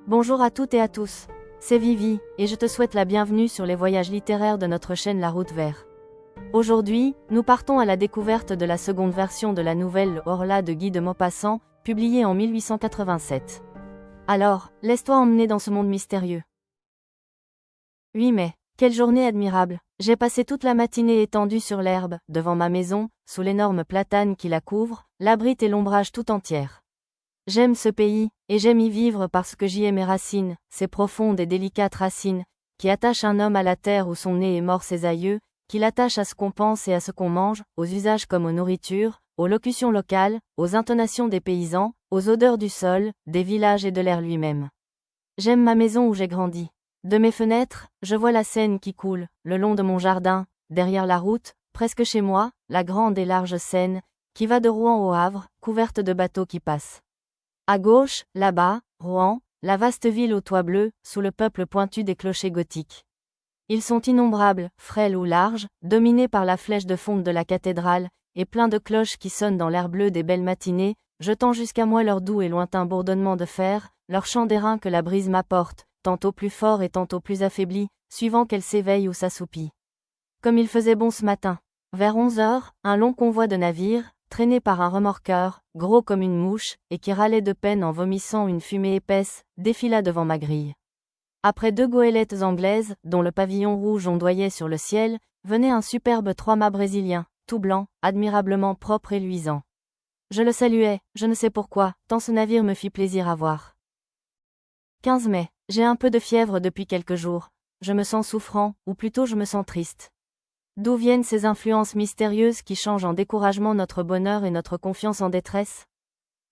Bonjour à toutes et à tous. C'est Vivi, et je te souhaite la bienvenue sur les voyages littéraires de notre chaîne La Route Vers. Aujourd'hui, nous partons à la découverte de la seconde version de la nouvelle Orla de Guy de Maupassant, publiée en 1887. Alors, laisse-toi emmener dans ce monde mystérieux. 8 mai. Quelle journée admirable. J'ai passé toute la matinée étendue sur l'herbe, devant ma maison, sous l'énorme platane qui la couvre, l'abrite et l'ombrage tout entière. J'aime ce pays, et j'aime y vivre parce que j'y ai mes racines, ces profondes et délicates racines, qui attachent un homme à la terre où sont nés et morts ses aïeux, qui l'attachent à ce qu'on pense et à ce qu'on mange, aux usages comme aux nourritures, aux locutions locales, aux intonations des paysans, aux odeurs du sol, des villages et de l'air lui-même. J'aime ma maison où j'ai grandi. De mes fenêtres, je vois la Seine qui coule, le long de mon jardin, derrière la route, presque chez moi, la grande et large Seine, qui va de Rouen au Havre, couverte de bateaux qui passent. À gauche, là-bas, Rouen, la vaste ville aux toits bleus, sous le peuple pointu des clochers gothiques. Ils sont innombrables, frêles ou larges, dominés par la flèche de fonte de la cathédrale, et pleins de cloches qui sonnent dans l'air bleu des belles matinées, jetant jusqu'à moi leur doux et lointain bourdonnement de fer, leur chant d'airain que la brise m'apporte, tantôt plus fort et tantôt plus affaibli, suivant qu'elle s'éveille ou s'assoupit. Comme il faisait bon ce matin. Vers 11 heures, un long convoi de navires, traîné par un remorqueur, gros comme une mouche, et qui râlait de peine en vomissant une fumée épaisse, défila devant ma grille. Après 2 goélettes anglaises, dont le pavillon rouge ondoyait sur le ciel, venait un superbe 3-mâts brésilien, tout blanc, admirablement propre et luisant. Je le saluais, je ne sais pourquoi, tant ce navire me fit plaisir à voir. 15 mai. J'ai un peu de fièvre depuis quelques jours. Je me sens souffrant, ou plutôt je me sens triste. D'où viennent ces influences mystérieuses qui changent en découragement notre bonheur et notre confiance en détresse?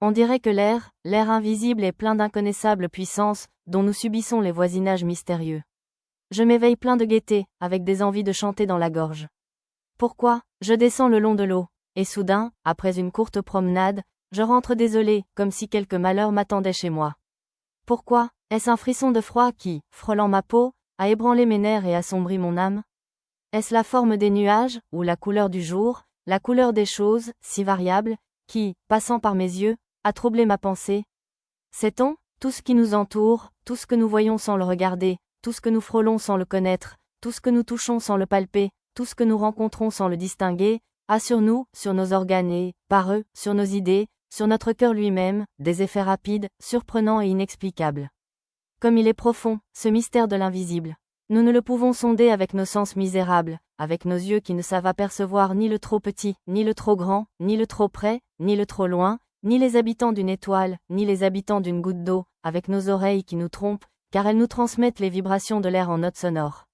On dirait que l'air invisible est plein d'inconnaissables puissances, dont nous subissons les voisinages mystérieux. Je m'éveille plein de gaieté, avec des envies de chanter dans la gorge. Pourquoi? Je descends le long de l'eau, et soudain, après une courte promenade, je rentre désolé, comme si quelque malheur m'attendait chez moi. Pourquoi? Est-ce un frisson de froid qui, frôlant ma peau, a ébranlé mes nerfs et assombri mon âme? Est-ce la forme des nuages, ou la couleur du jour, la couleur des choses, si variables, qui, passant par mes yeux, a troublé ma pensée? Sait-on, tout ce qui nous entoure, tout ce que nous voyons sans le regarder, tout ce que nous frôlons sans le connaître, tout ce que nous touchons sans le palper, tout ce que nous rencontrons sans le distinguer, a sur nous, sur nos organes et, par eux, sur nos idées, sur notre cœur lui-même, des effets rapides, surprenants et inexplicables. Comme il est profond, ce mystère de l'invisible. Nous ne le pouvons sonder avec nos sens misérables, avec nos yeux qui ne savent apercevoir ni le trop petit, ni le trop grand, ni le trop près, ni le trop loin, ni les habitants d'une étoile, ni les habitants d'une goutte d'eau, avec nos oreilles qui nous trompent, car elles nous transmettent les vibrations de l'air en notes sonores.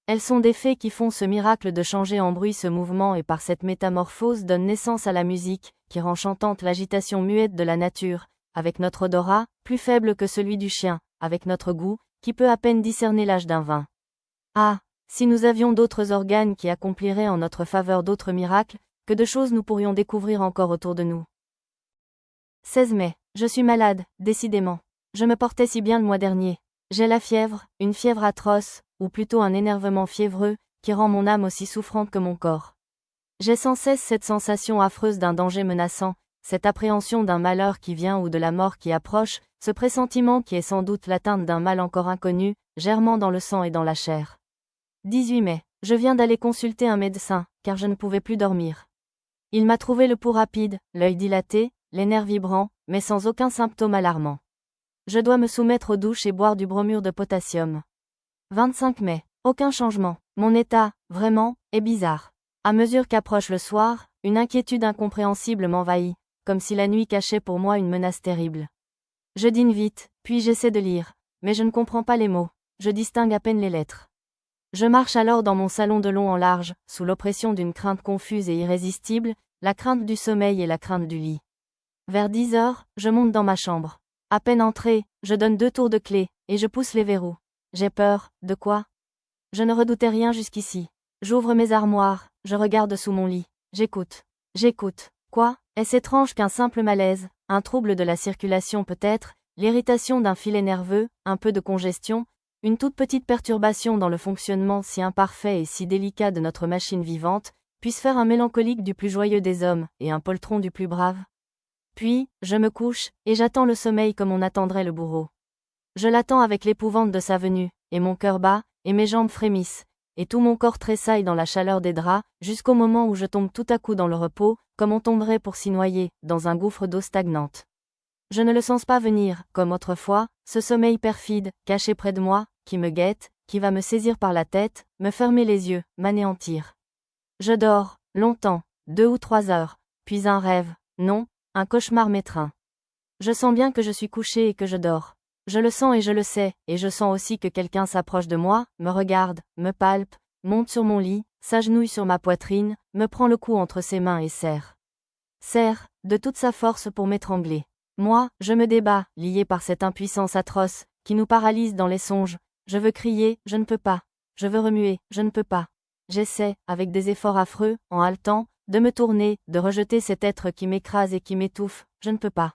Elles sont des fées qui font ce miracle de changer en bruit ce mouvement et par cette métamorphose donnent naissance à la musique, qui rend chantante l'agitation muette de la nature, avec notre odorat, plus faible que celui du chien, avec notre goût, qui peut à peine discerner l'âge d'un vin. Ah, si nous avions d'autres organes qui accompliraient en notre faveur d'autres miracles, que de choses nous pourrions découvrir encore autour de nous. 16 mai. Je suis malade, décidément. Je me portais si bien le mois dernier. J'ai la fièvre, une fièvre atroce, ou plutôt un énervement fiévreux, qui rend mon âme aussi souffrante que mon corps. J'ai sans cesse cette sensation affreuse d'un danger menaçant, cette appréhension d'un malheur qui vient ou de la mort qui approche, ce pressentiment qui est sans doute l'atteinte d'un mal encore inconnu, germant dans le sang et dans la chair. 18 mai. Je viens d'aller consulter un médecin, car je ne pouvais plus dormir. Il m'a trouvé le pouls rapide, l'œil dilaté, les nerfs vibrants, mais sans aucun symptôme alarmant. Je dois me soumettre aux douches et boire du bromure de potassium. 25 mai. Aucun changement. Mon état, vraiment, est bizarre. À mesure qu'approche le soir, une inquiétude incompréhensible m'envahit, comme si la nuit cachait pour moi une menace terrible. Je dîne vite, puis j'essaie de lire, mais je ne comprends pas les mots, je distingue à peine les lettres. Je marche alors dans mon salon de long en large, sous l'oppression d'une crainte confuse et irrésistible, la crainte du sommeil et la crainte du lit. Vers 10 heures, je monte dans ma chambre. À peine entrée, je donne 2 tours de clé, et je pousse les verrous. J'ai peur, de quoi? Je ne redoutais rien jusqu'ici. J'ouvre mes armoires, je regarde sous mon lit. J'écoute. Quoi? Est-ce étrange qu'un simple malaise, un trouble de la circulation peut-être, l'irritation d'un filet nerveux, un peu de congestion, une toute petite perturbation dans le fonctionnement si imparfait et si délicat de notre machine vivante, puisse faire un mélancolique du plus joyeux des hommes, et un poltron du plus brave? Puis, je me couche, et j'attends le sommeil comme on attendrait le bourreau. Je l'attends avec l'épouvante de sa venue, et mon cœur bat, et mes jambes frémissent, et tout mon corps tressaille dans la chaleur des draps, jusqu'au moment où je tombe tout à coup dans le repos, comme on tomberait pour s'y noyer, dans un gouffre d'eau stagnante. Je ne le sens pas venir, comme autrefois, ce sommeil perfide, caché près de moi, qui me guette, qui va me saisir par la tête, me fermer les yeux, m'anéantir. Je dors, longtemps, 2 ou 3 heures, puis un rêve, non, un cauchemar m'étreint. Je sens bien que je suis couché et que je dors. Je le sens et je le sais, et je sens aussi que quelqu'un s'approche de moi, me regarde, me palpe, monte sur mon lit, s'agenouille sur ma poitrine, me prend le cou entre ses mains et serre. Serre, de toute sa force pour m'étrangler. Moi, je me débats, lié par cette impuissance atroce, qui nous paralyse dans les songes. Je veux crier, je ne peux pas. Je veux remuer, je ne peux pas. J'essaie, avec des efforts affreux, en haletant, de me tourner, de rejeter cet être qui m'écrase et qui m'étouffe, je ne peux pas.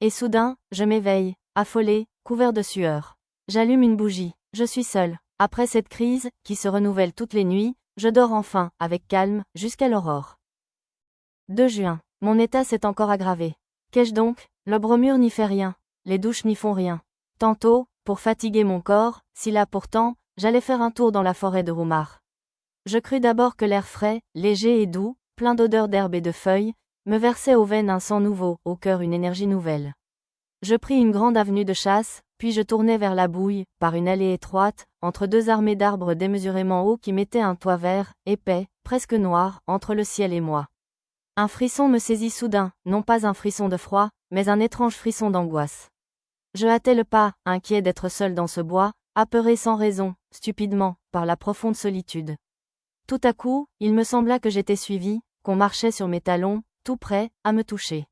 Et soudain, je m'éveille, affolé, couvert de sueur. J'allume une bougie, je suis seul. Après cette crise, qui se renouvelle toutes les nuits, je dors enfin, avec calme, jusqu'à l'aurore. 2 juin. Mon état s'est encore aggravé. Qu'ai-je donc? Le bromure n'y fait rien. Les douches n'y font rien. Tantôt, pour fatiguer mon corps, si là pourtant, j'allais faire un tour dans la forêt de Roumar. Je crus d'abord que l'air frais, léger et doux, plein d'odeurs d'herbe et de feuilles, me versait aux veines un sang nouveau, au cœur une énergie nouvelle. Je pris une grande avenue de chasse, puis je tournai vers la Bouille, par une allée étroite, entre 2 armées d'arbres démesurément hauts qui mettaient un toit vert, épais, presque noir, entre le ciel et moi. Un frisson me saisit soudain, non pas un frisson de froid, mais un étrange frisson d'angoisse. Je hâtai le pas, inquiet d'être seul dans ce bois, apeuré sans raison, stupidement, par la profonde solitude. Tout à coup, il me sembla que j'étais suivi, qu'on marchait sur mes talons, tout prêt, à me toucher.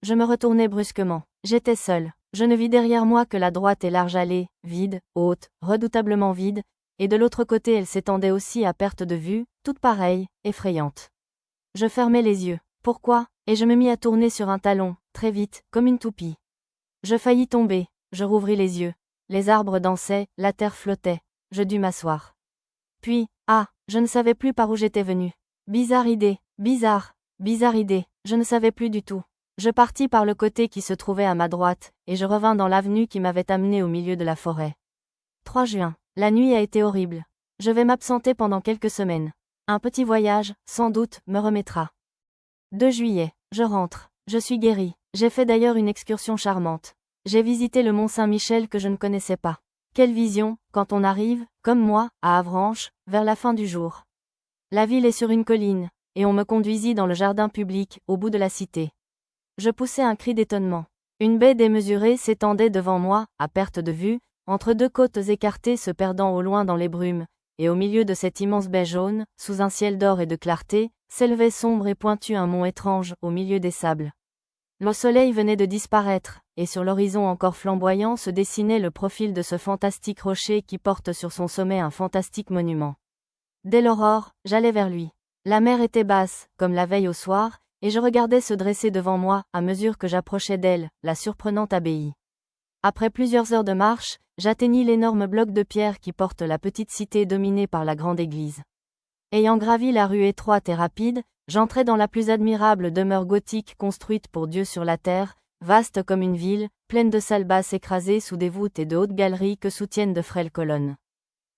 Je me retournai brusquement. J'étais seul. Je ne vis derrière moi que la droite et large allée, vide, haute, redoutablement vide, et de l'autre côté elle s'étendait aussi à perte de vue, toute pareille, effrayante. Je fermai les yeux. Pourquoi? Et je me mis à tourner sur un talon, très vite, comme une toupie. Je faillis tomber. Je rouvris les yeux. Les arbres dansaient, la terre flottait. Je dus m'asseoir. Puis, je ne savais plus par où j'étais venu. Bizarre idée, bizarre idée, je ne savais plus du tout. Je partis par le côté qui se trouvait à ma droite, et je revins dans l'avenue qui m'avait amené au milieu de la forêt. 3 juin. La nuit a été horrible. Je vais m'absenter pendant quelques semaines. Un petit voyage, sans doute, me remettra. 2 juillet. Je rentre. Je suis guéri. J'ai fait d'ailleurs une excursion charmante. J'ai visité le Mont Saint-Michel que je ne connaissais pas. Quelle vision, quand on arrive, comme moi, à Avranches, vers la fin du jour. La ville est sur une colline, et on me conduisit dans le jardin public, au bout de la cité. Je poussai un cri d'étonnement. Une baie démesurée s'étendait devant moi, à perte de vue, entre 2 côtes écartées se perdant au loin dans les brumes, et au milieu de cette immense baie jaune, sous un ciel d'or et de clarté, s'élevait sombre et pointu un mont étrange, au milieu des sables. Le soleil venait de disparaître, et sur l'horizon encore flamboyant se dessinait le profil de ce fantastique rocher qui porte sur son sommet un fantastique monument. Dès l'aurore, j'allai vers lui. La mer était basse, comme la veille au soir, et je regardais se dresser devant moi, à mesure que j'approchais d'elle, la surprenante abbaye. Après plusieurs heures de marche, j'atteignis l'énorme bloc de pierre qui porte la petite cité dominée par la grande église. Ayant gravi la rue étroite et rapide, j'entrai dans la plus admirable demeure gothique construite pour Dieu sur la terre, vaste comme une ville, pleine de salles basses écrasées sous des voûtes et de hautes galeries que soutiennent de frêles colonnes.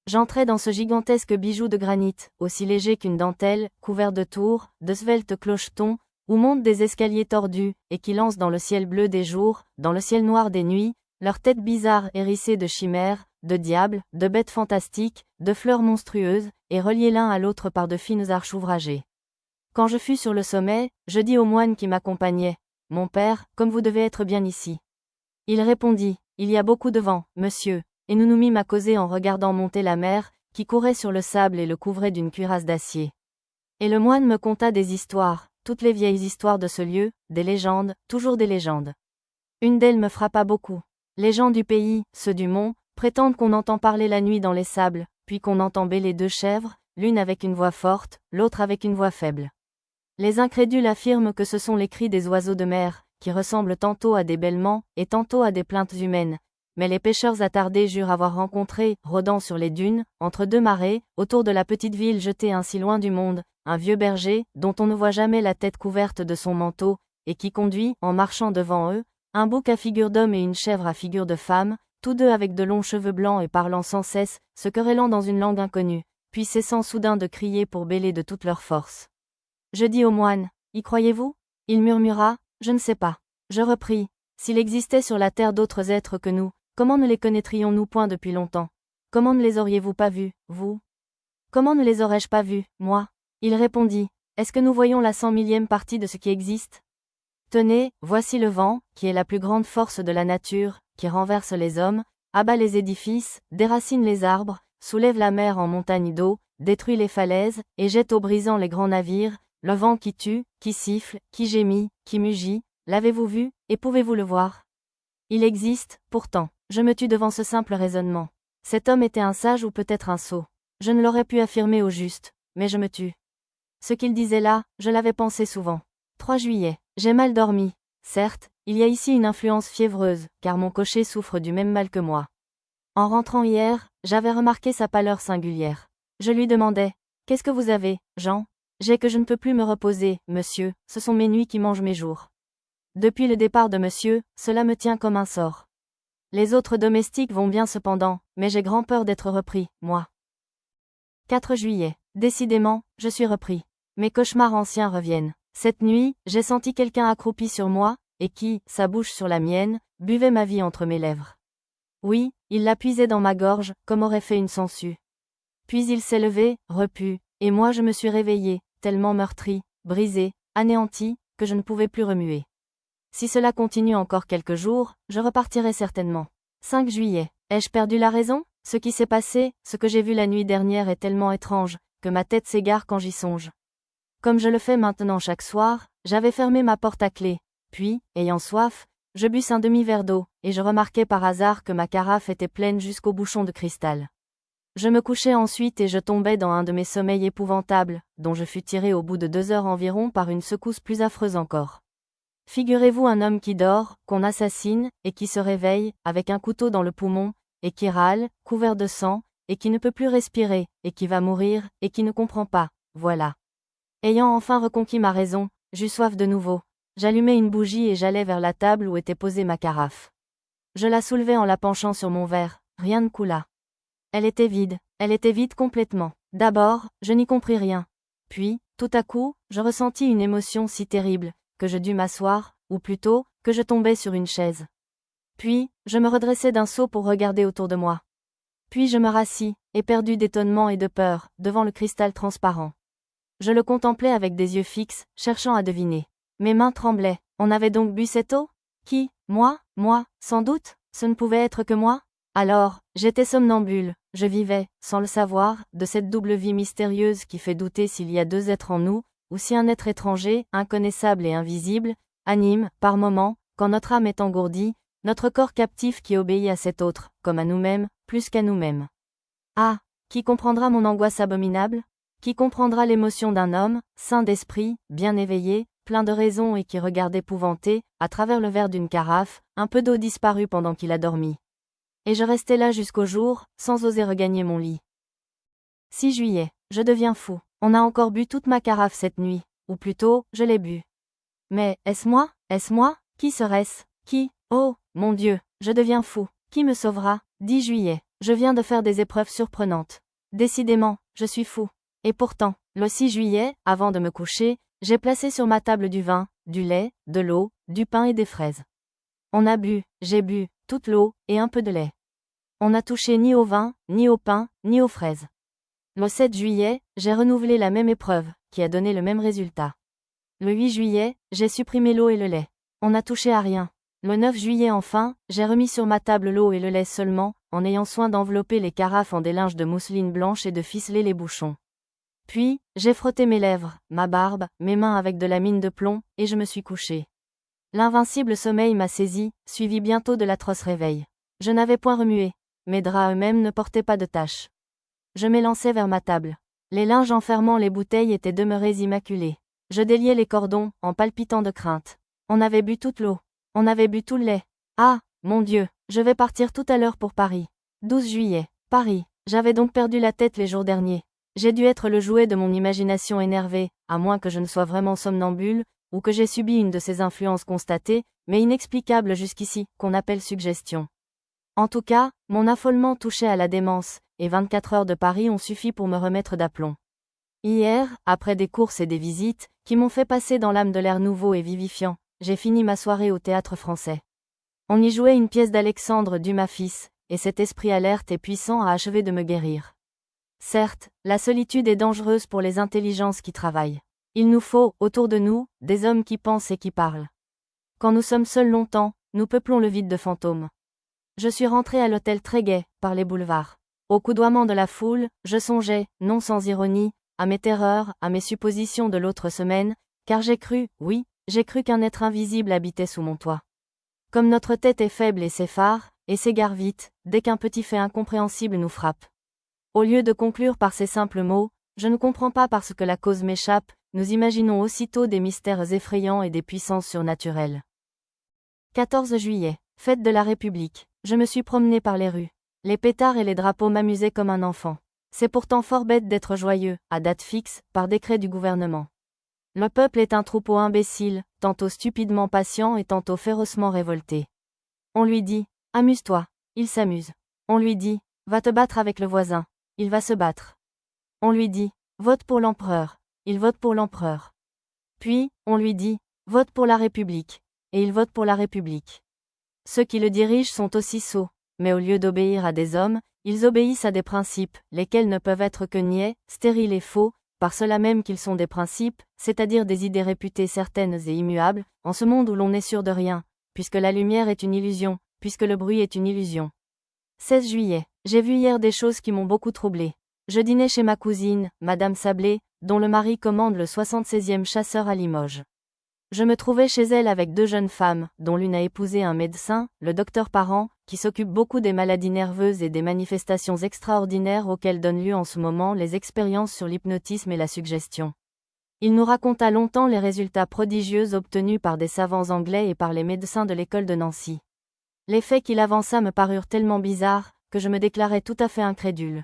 J'entrai dans ce gigantesque bijou de granit, aussi léger qu'une dentelle, couvert de tours, de sveltes clochetons, où montent des escaliers tordus, et qui lancent dans le ciel bleu des jours, dans le ciel noir des nuits, leurs têtes bizarres hérissées de chimères, de diables, de bêtes fantastiques, de fleurs monstrueuses, et reliés l'un à l'autre par de fines arches ouvragées. Quand je fus sur le sommet, je dis au moine qui m'accompagnait, « Mon père, comme vous devez être bien ici. » Il répondit, « Il y a beaucoup de vent, monsieur. » Et nous nous mîmes à causer en regardant monter la mer, qui courait sur le sable et le couvrait d'une cuirasse d'acier. Et le moine me conta des histoires, toutes les vieilles histoires de ce lieu, des légendes, toujours des légendes. Une d'elles me frappa beaucoup. Les gens du pays, ceux du mont, prétendent qu'on entend parler la nuit dans les sables, puis qu'on entend bêler 2 chèvres, l'une avec une voix forte, l'autre avec une voix faible. Les incrédules affirment que ce sont les cris des oiseaux de mer, qui ressemblent tantôt à des bêlements, et tantôt à des plaintes humaines. Mais les pêcheurs attardés jurent avoir rencontré, rôdant sur les dunes, entre 2 marées, autour de la petite ville jetée ainsi loin du monde, un vieux berger, dont on ne voit jamais la tête couverte de son manteau, et qui conduit, en marchant devant eux, un bouc à figure d'homme et une chèvre à figure de femme, tous deux avec de longs cheveux blancs et parlant sans cesse, se querellant dans une langue inconnue, puis cessant soudain de crier pour bêler de toute leur force. Je dis au moine, y croyez-vous? Il murmura, je ne sais pas. Je repris, s'il existait sur la terre d'autres êtres que nous, comment ne les connaîtrions-nous point depuis longtemps? Comment ne les auriez-vous pas vus, vous? Comment ne les aurais-je pas vus, moi? Il répondit, est-ce que nous voyons la 100 000e partie de ce qui existe? Tenez, voici le vent, qui est la plus grande force de la nature, qui renverse les hommes, abat les édifices, déracine les arbres, soulève la mer en montagne d'eau, détruit les falaises, et jette au brisant les grands navires, le vent qui tue, qui siffle, qui gémit, qui mugit, l'avez-vous vu, et pouvez-vous le voir? Il existe, pourtant. Je me tue devant ce simple raisonnement. Cet homme était un sage ou peut-être un sot. Je ne l'aurais pu affirmer au juste, mais je me tue. Ce qu'il disait là, je l'avais pensé souvent. 3 juillet. J'ai mal dormi. Certes, il y a ici une influence fiévreuse, car mon cocher souffre du même mal que moi. En rentrant hier, j'avais remarqué sa pâleur singulière. Je lui demandais, qu'est-ce que vous avez, Jean? J'ai que je ne peux plus me reposer, monsieur, ce sont mes nuits qui mangent mes jours. Depuis le départ de monsieur, cela me tient comme un sort. Les autres domestiques vont bien cependant, mais j'ai grand peur d'être repris, moi. 4 juillet. Décidément, je suis repris. Mes cauchemars anciens reviennent. Cette nuit, j'ai senti quelqu'un accroupi sur moi, et qui, sa bouche sur la mienne, buvait ma vie entre mes lèvres. Oui, il la puisait dans ma gorge, comme aurait fait une sangsue. Puis il s'est levé, repu, et moi je me suis réveillé, tellement meurtri, brisé, anéanti, que je ne pouvais plus remuer. Si cela continue encore quelques jours, je repartirai certainement. 5 juillet. Ai-je perdu la raison? Ce qui s'est passé, ce que j'ai vu la nuit dernière est tellement étrange, que ma tête s'égare quand j'y songe. Comme je le fais maintenant chaque soir, j'avais fermé ma porte à clé, puis, ayant soif, je bus un demi-verre d'eau, et je remarquai par hasard que ma carafe était pleine jusqu'au bouchon de cristal. Je me couchai ensuite et je tombai dans un de mes sommeils épouvantables, dont je fus tiré au bout de 2 heures environ par une secousse plus affreuse encore. Figurez-vous un homme qui dort, qu'on assassine, et qui se réveille, avec un couteau dans le poumon, et qui râle, couvert de sang, et qui ne peut plus respirer, et qui va mourir, et qui ne comprend pas, voilà. Ayant enfin reconquis ma raison, j'eus soif de nouveau. J'allumai une bougie et j'allai vers la table où était posée ma carafe. Je la soulevai en la penchant sur mon verre, rien ne coula. Elle était vide complètement. D'abord, je n'y compris rien. Puis, tout à coup, je ressentis une émotion si terrible, que je dus m'asseoir, ou plutôt, que je tombai sur une chaise. Puis, je me redressai d'un saut pour regarder autour de moi. Puis je me rassis, éperdu d'étonnement et de peur, devant le cristal transparent. Je le contemplais avec des yeux fixes, cherchant à deviner. Mes mains tremblaient. On avait donc bu cette eau? Qui? Moi, sans doute? Ce ne pouvait être que moi? Alors, j'étais somnambule, je vivais, sans le savoir, de cette double vie mystérieuse qui fait douter s'il y a 2 êtres en nous, ou si un être étranger, inconnaissable et invisible, anime, par moments, quand notre âme est engourdie, notre corps captif qui obéit à cet autre, comme à nous-mêmes, plus qu'à nous-mêmes. Ah! Qui comprendra mon angoisse abominable? Qui comprendra l'émotion d'un homme, sain d'esprit, bien éveillé, plein de raison et qui regarde épouvanté, à travers le verre d'une carafe, un peu d'eau disparue pendant qu'il a dormi. Et je restai là jusqu'au jour, sans oser regagner mon lit. 6 juillet. Je deviens fou. On a encore bu toute ma carafe cette nuit, ou plutôt, je l'ai bu. Mais, est-ce moi? Est-ce moi? Qui serait-ce? Qui? Oh, mon Dieu, je deviens fou. Qui me sauvera? 10 juillet. Je viens de faire des épreuves surprenantes. Décidément, je suis fou. Et pourtant, le 6 juillet, avant de me coucher, j'ai placé sur ma table du vin, du lait, de l'eau, du pain et des fraises. On a bu, j'ai bu, toute l'eau, et un peu de lait. On n'a touché ni au vin, ni au pain, ni aux fraises. Le 7 juillet, j'ai renouvelé la même épreuve, qui a donné le même résultat. Le 8 juillet, j'ai supprimé l'eau et le lait. On n'a touché à rien. Le 9 juillet enfin, j'ai remis sur ma table l'eau et le lait seulement, en ayant soin d'envelopper les carafes en des linges de mousseline blanche et de ficeler les bouchons. Puis, j'ai frotté mes lèvres, ma barbe, mes mains avec de la mine de plomb, et je me suis couché. L'invincible sommeil m'a saisi, suivi bientôt de l'atroce réveil. Je n'avais point remué. Mes draps eux-mêmes ne portaient pas de taches. Je m'élançai vers ma table. Les linges enfermant les bouteilles étaient demeurés immaculés. Je déliai les cordons, en palpitant de crainte. On avait bu toute l'eau. On avait bu tout le lait. Ah, mon Dieu, je vais partir tout à l'heure pour Paris. 12 juillet. Paris. J'avais donc perdu la tête les jours derniers. J'ai dû être le jouet de mon imagination énervée, à moins que je ne sois vraiment somnambule, ou que j'ai subi une de ces influences constatées, mais inexplicables jusqu'ici, qu'on appelle suggestion. En tout cas, mon affolement touchait à la démence, et 24 heures de Paris ont suffi pour me remettre d'aplomb. Hier, après des courses et des visites, qui m'ont fait passer dans l'âme de l'air nouveau et vivifiant, j'ai fini ma soirée au Théâtre Français. On y jouait une pièce d'Alexandre Dumas fils, et cet esprit alerte et puissant a achevé de me guérir. Certes, la solitude est dangereuse pour les intelligences qui travaillent. Il nous faut, autour de nous, des hommes qui pensent et qui parlent. Quand nous sommes seuls longtemps, nous peuplons le vide de fantômes. Je suis rentré à l'hôtel très gai, par les boulevards. Au coudoiement de la foule, je songeais, non sans ironie, à mes terreurs, à mes suppositions de l'autre semaine, car j'ai cru, oui, j'ai cru qu'un être invisible habitait sous mon toit. Comme notre tête est faible et s'effare, et s'égare vite, dès qu'un petit fait incompréhensible nous frappe. Au lieu de conclure par ces simples mots, je ne comprends pas parce que la cause m'échappe, nous imaginons aussitôt des mystères effrayants et des puissances surnaturelles. 14 juillet, fête de la République. Je me suis promené par les rues. Les pétards et les drapeaux m'amusaient comme un enfant. C'est pourtant fort bête d'être joyeux, à date fixe, par décret du gouvernement. Le peuple est un troupeau imbécile, tantôt stupidement patient et tantôt férocement révolté. On lui dit, amuse-toi, il s'amuse. On lui dit, va te battre avec le voisin, il va se battre. On lui dit, vote pour l'empereur, il vote pour l'empereur. Puis, on lui dit, vote pour la République, et il vote pour la République. Ceux qui le dirigent sont aussi sots, mais au lieu d'obéir à des hommes, ils obéissent à des principes, lesquels ne peuvent être que niais, stériles et faux, par cela même qu'ils sont des principes, c'est-à-dire des idées réputées certaines et immuables, en ce monde où l'on n'est sûr de rien, puisque la lumière est une illusion, puisque le bruit est une illusion. 16 juillet. J'ai vu hier des choses qui m'ont beaucoup troublé. Je dînais chez ma cousine, Madame Sablé, dont le mari commande le 76e chasseur à Limoges. Je me trouvais chez elle avec 2 jeunes femmes, dont l'une a épousé un médecin, le docteur Parent, qui s'occupe beaucoup des maladies nerveuses et des manifestations extraordinaires auxquelles donnent lieu en ce moment les expériences sur l'hypnotisme et la suggestion. Il nous raconta longtemps les résultats prodigieux obtenus par des savants anglais et par les médecins de l'école de Nancy. Les faits qu'il avança me parurent tellement bizarres, que je me déclarai tout à fait incrédule.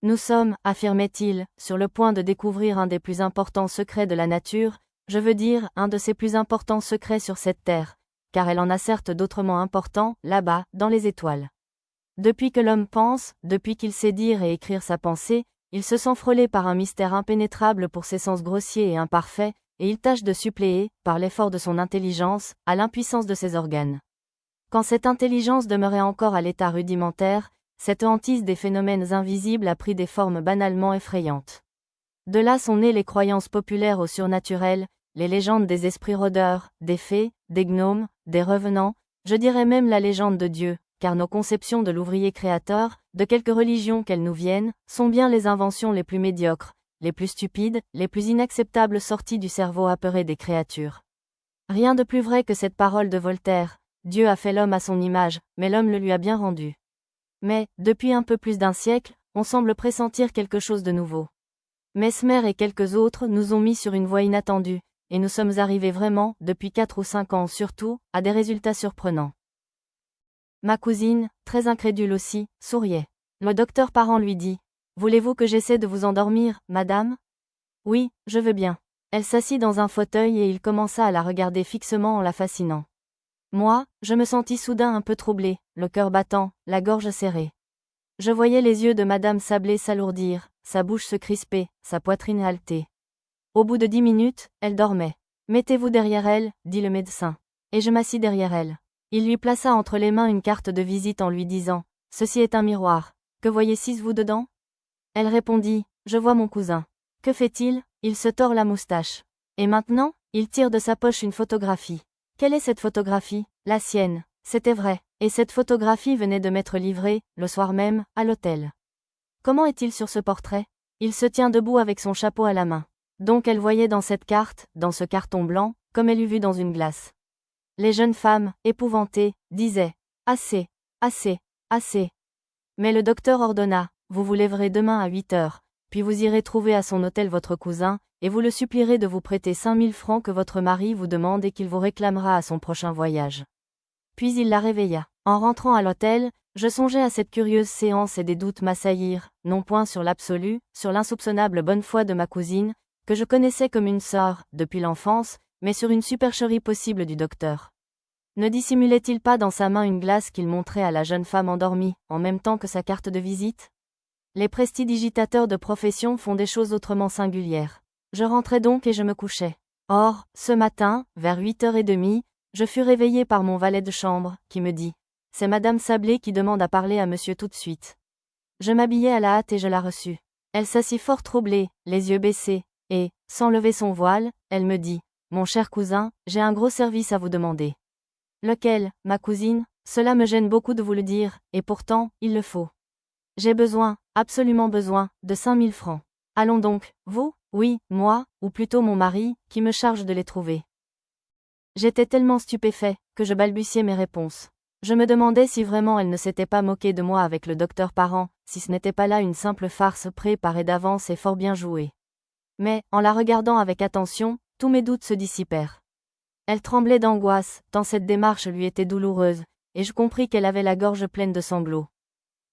Nous sommes, affirmait-il, sur le point de découvrir un des plus importants secrets de la nature, je veux dire, un de ses plus importants secrets sur cette terre, car elle en a certes d'autrement importants, là-bas, dans les étoiles. Depuis que l'homme pense, depuis qu'il sait dire et écrire sa pensée, il se sent frôlé par un mystère impénétrable pour ses sens grossiers et imparfaits, et il tâche de suppléer, par l'effort de son intelligence, à l'impuissance de ses organes. Quand cette intelligence demeurait encore à l'état rudimentaire, cette hantise des phénomènes invisibles a pris des formes banalement effrayantes. De là sont nées les croyances populaires au surnaturel, les légendes des esprits rôdeurs, des fées, des gnomes, des revenants, je dirais même la légende de Dieu, car nos conceptions de l'ouvrier créateur, de quelque religion qu'elles nous viennent, sont bien les inventions les plus médiocres, les plus stupides, les plus inacceptables sorties du cerveau apeuré des créatures. Rien de plus vrai que cette parole de Voltaire, Dieu a fait l'homme à son image, mais l'homme le lui a bien rendu. Mais, depuis un peu plus d'un siècle, on semble pressentir quelque chose de nouveau. Mesmer et quelques autres nous ont mis sur une voie inattendue, et nous sommes arrivés vraiment, depuis 4 ou 5 ans surtout, à des résultats surprenants. Ma cousine, très incrédule aussi, souriait. Le docteur Parent lui dit, « Voulez-vous que j'essaie de vous endormir, madame ?»« Oui, je veux bien. » Elle s'assit dans un fauteuil et il commença à la regarder fixement en la fascinant. Moi, je me sentis soudain un peu troublé, le cœur battant, la gorge serrée. Je voyais les yeux de Madame Sablé s'alourdir, sa bouche se crisper, sa poitrine halter. Au bout de 10 minutes, elle dormait. « Mettez-vous derrière elle, dit le médecin. Et je m'assis derrière elle. Il lui plaça entre les mains une carte de visite en lui disant « Ceci est un miroir. Que voyez-vous dedans ?» Elle répondit « Je vois mon cousin. » Que fait-il ? Il se tord la moustache. Et maintenant, il tire de sa poche une photographie. Quelle est cette photographie ? La sienne. C'était vrai. Et cette photographie venait de m'être livrée, le soir même, à l'hôtel. Comment est-il sur ce portrait ? Il se tient debout avec son chapeau à la main. Donc elle voyait dans cette carte, dans ce carton blanc, comme elle eût vu dans une glace. Les jeunes femmes, épouvantées, disaient « Assez, assez, assez ». Mais le docteur ordonna « Vous vous lèverez demain à 8 heures, puis vous irez trouver à son hôtel votre cousin, et vous le supplierez de vous prêter 5000 francs que votre mari vous demande et qu'il vous réclamera à son prochain voyage. » Puis il la réveilla. En rentrant à l'hôtel, je songeais à cette curieuse séance et des doutes m'assaillirent, non point sur l'absolu, sur l'insoupçonnable bonne foi de ma cousine, que je connaissais comme une sœur, depuis l'enfance, mais sur une supercherie possible du docteur. Ne dissimulait-il pas dans sa main une glace qu'il montrait à la jeune femme endormie, en même temps que sa carte de visite? Les prestidigitateurs de profession font des choses autrement singulières. Je rentrais donc et je me couchais. Or, ce matin, vers 8h30, je fus réveillé par mon valet de chambre, qui me dit « C'est Madame Sablé qui demande à parler à monsieur tout de suite. » Je m'habillai à la hâte et je la reçus. Elle s'assit fort troublée, les yeux baissés, et, sans lever son voile, elle me dit « Mon cher cousin, j'ai un gros service à vous demander. » Lequel, ma cousine? Cela me gêne beaucoup de vous le dire, et pourtant, il le faut. J'ai besoin, absolument besoin, de 5000 francs. Allons donc, vous? Oui, moi, ou plutôt mon mari, qui me charge de les trouver. J'étais tellement stupéfait, que je balbutiais mes réponses. Je me demandais si vraiment elle ne s'était pas moquée de moi avec le docteur Parent, si ce n'était pas là une simple farce préparée d'avance et fort bien jouée. Mais, en la regardant avec attention, tous mes doutes se dissipèrent. Elle tremblait d'angoisse, tant cette démarche lui était douloureuse, et je compris qu'elle avait la gorge pleine de sanglots.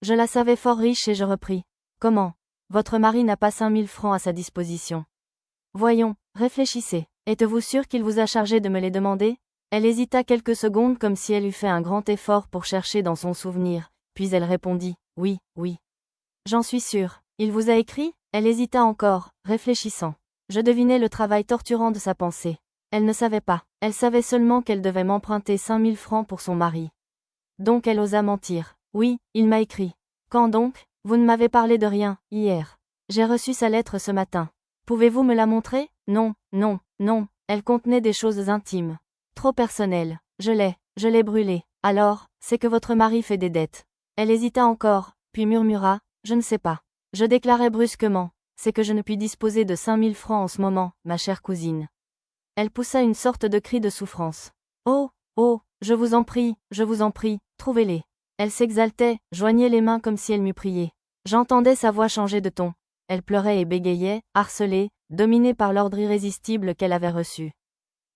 Je la savais fort riche et je repris. Comment? Votre mari n'a pas 5000 francs à sa disposition. Voyons, réfléchissez. Êtes-vous sûr qu'il vous a chargé de me les demander? Elle hésita quelques secondes comme si elle eût fait un grand effort pour chercher dans son souvenir, puis elle répondit, oui, oui. J'en suis sûre. Il vous a écrit? Elle hésita encore, réfléchissant. Je devinais le travail torturant de sa pensée. Elle ne savait pas. Elle savait seulement qu'elle devait m'emprunter 5000 francs pour son mari. Donc elle osa mentir. Oui, il m'a écrit. Quand donc? Vous ne m'avez parlé de rien, hier. J'ai reçu sa lettre ce matin. Pouvez-vous me la montrer? Non, non, non, elle contenait des choses intimes. Trop personnelles. Je l'ai brûlée. Alors, c'est que votre mari fait des dettes. Elle hésita encore, puis murmura, je ne sais pas. Je déclarai brusquement, c'est que je ne puis disposer de 5000 francs en ce moment, ma chère cousine. Elle poussa une sorte de cri de souffrance. Oh, oh, je vous en prie, trouvez-les. Elle s'exaltait, joignait les mains comme si elle m'eût prié. J'entendais sa voix changer de ton. Elle pleurait et bégayait, harcelée, dominée par l'ordre irrésistible qu'elle avait reçu.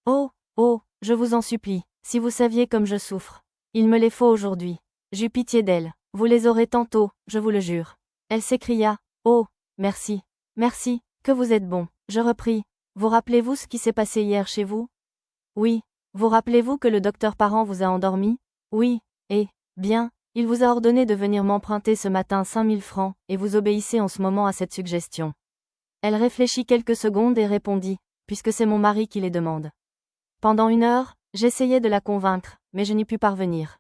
Oh, oh, je vous en supplie, si vous saviez comme je souffre. Il me les faut aujourd'hui. J'eus pitié d'elle. Vous les aurez tantôt, je vous le jure. Elle s'écria. Oh, merci. Merci, que vous êtes bon. Je repris. Vous rappelez-vous ce qui s'est passé hier chez vous? Oui. Vous rappelez-vous que le docteur Parent vous a endormi? Oui. Et, bien, il vous a ordonné de venir m'emprunter ce matin 5000 francs, et vous obéissez en ce moment à cette suggestion. Elle réfléchit quelques secondes et répondit, puisque c'est mon mari qui les demande. Pendant 1 heure, j'essayais de la convaincre, mais je n'y pus parvenir.